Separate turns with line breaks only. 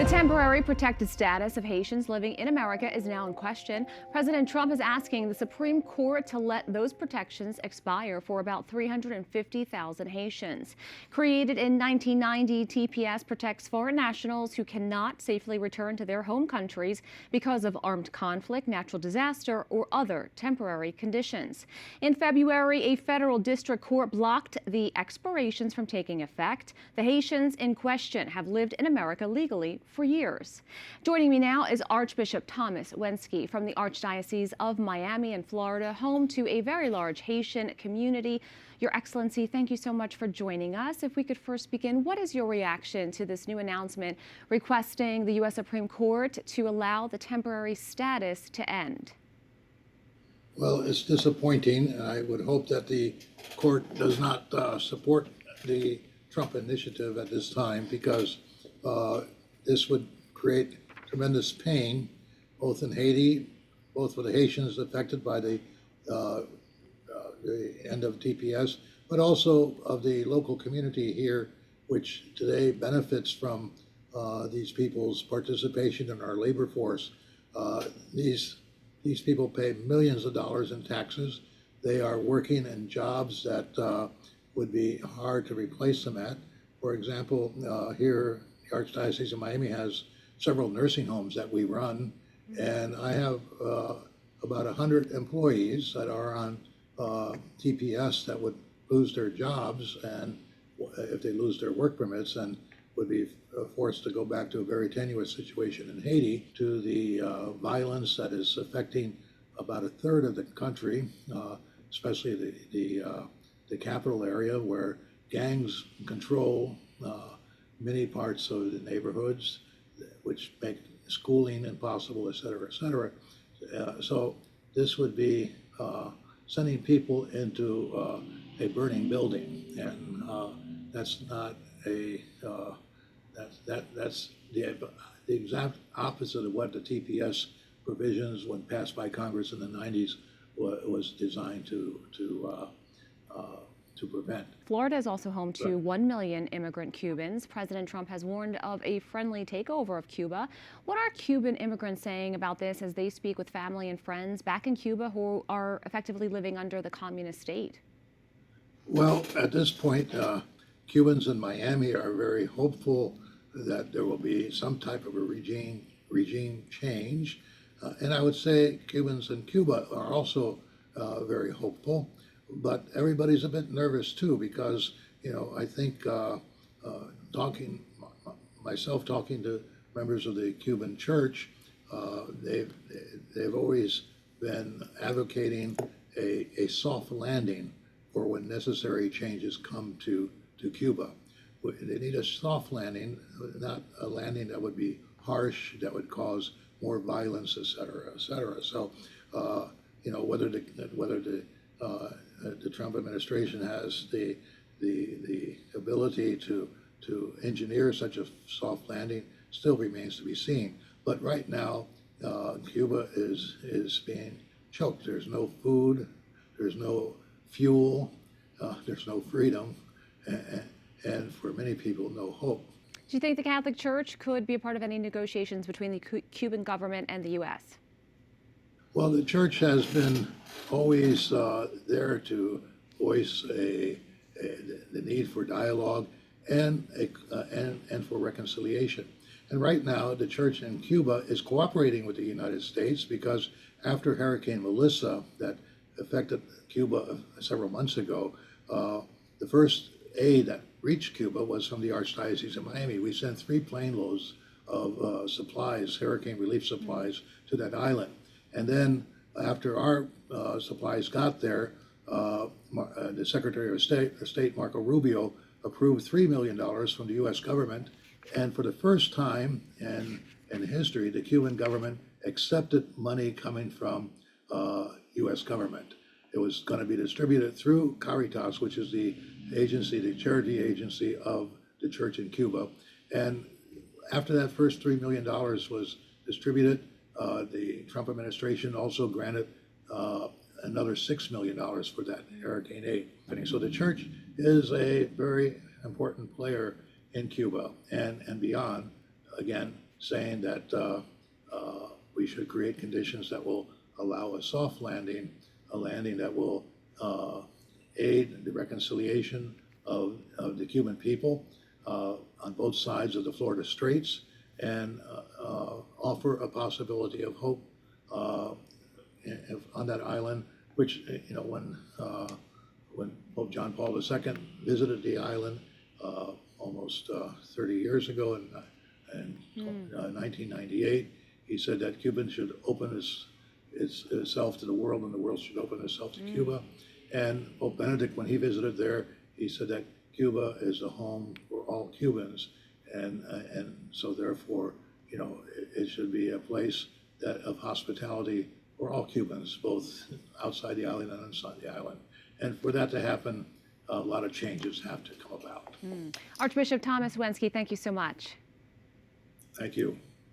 Temporary protected status of Haitians living in America is now in question. President Trump is asking the Supreme Court to let those protections expire for about 350,000 Haitians. Created in 1990, TPS protects foreign nationals who cannot safely return to their home countries because of armed conflict, natural disaster, or other temporary conditions. In February, a federal district court blocked the expirations from taking effect. The Haitians in question have lived in America legally for years. Joining me now is Archbishop Thomas Wenski from the Archdiocese of Miami in Florida, home to a very large Haitian community. Your Excellency, thank you so much for joining us. If we could first begin, what is your reaction to this new announcement requesting the U.S. Supreme Court to allow the temporary status to end?
Well, it's disappointing. I would hope that the court does not support the Trump initiative at this time, because this would create tremendous pain, both in Haiti, both for the Haitians affected by the end of TPS, but also of the local community here, which today benefits from these people's participation in our labor force. These people pay millions of dollars in taxes. They are working in jobs that would be hard to replace them at. For example, here, the Archdiocese of Miami has several nursing homes that we run, and I have about 100 employees that are on TPS that would lose their jobs, and if they lose their work permits, and would be forced to go back to a very tenuous situation in Haiti, to the violence that is affecting about a third of the country, especially the capital area, where gangs control many parts of the neighborhoods, which make schooling impossible, et cetera, et cetera. So this would be sending people into a burning building, and that's not a that's the exact opposite of what the TPS provisions, when passed by Congress in the 90s, was designed to prevent.
Florida is also home to 1 million immigrant Cubans. President Trump has warned of a friendly takeover of Cuba. What are Cuban immigrants saying about this as they speak with family and friends back in Cuba who are effectively living under the communist state?
Well, at this point, Cubans in Miami are very hopeful that there will be some type of a regime change. And I would say Cubans in Cuba are also very hopeful. But everybody's a bit nervous too, because, I think talking to members of the Cuban church, they've always been advocating a soft landing for when necessary changes come to Cuba. They need a soft landing, not a landing that would be harsh, that would cause more violence, et cetera, et cetera. So, whether the Trump administration has the ability to engineer such a soft landing still remains to be seen. But right now, Cuba is being choked. There's no food, there's no fuel, there's no freedom, and for many people, no hope.
Do you think the Catholic Church could be a part of any negotiations between the Cuban government and the U.S.?
Well, the church has been always there to voice the need for dialogue and for reconciliation. And right now, the church in Cuba is cooperating with the United States, because after Hurricane Melissa that affected Cuba several months ago, the first aid that reached Cuba was from the Archdiocese of Miami. We sent 3 plane loads of supplies, hurricane relief supplies, to that island. And then after our supplies got there, the Secretary of State, Marco Rubio, approved $3 million from the U.S. government. And for the first time in history, the Cuban government accepted money coming from U.S. government. It was going to be distributed through Caritas, which is the charity agency of the church in Cuba. And after that first $3 million was distributed, the Trump administration also granted another $6 million for that hurricane aid. So the church is a very important player in Cuba and beyond, again, saying that we should create conditions that will allow a soft landing, a landing that will aid the reconciliation of the Cuban people on both sides of the Florida Straits, and offer a possibility of hope on that island, which, when Pope John Paul II visited the island almost 30 years ago in 1998, he said that Cuba should open itself to the world, and the world should open itself to Cuba. And Pope Benedict, when he visited there, he said that Cuba is a home for all Cubans, and so therefore, it should be a place of hospitality for all Cubans, both outside the island and inside the island. And for that to happen, a lot of changes have to come about.
Archbishop Thomas Wenski, thank you so much.
Thank you.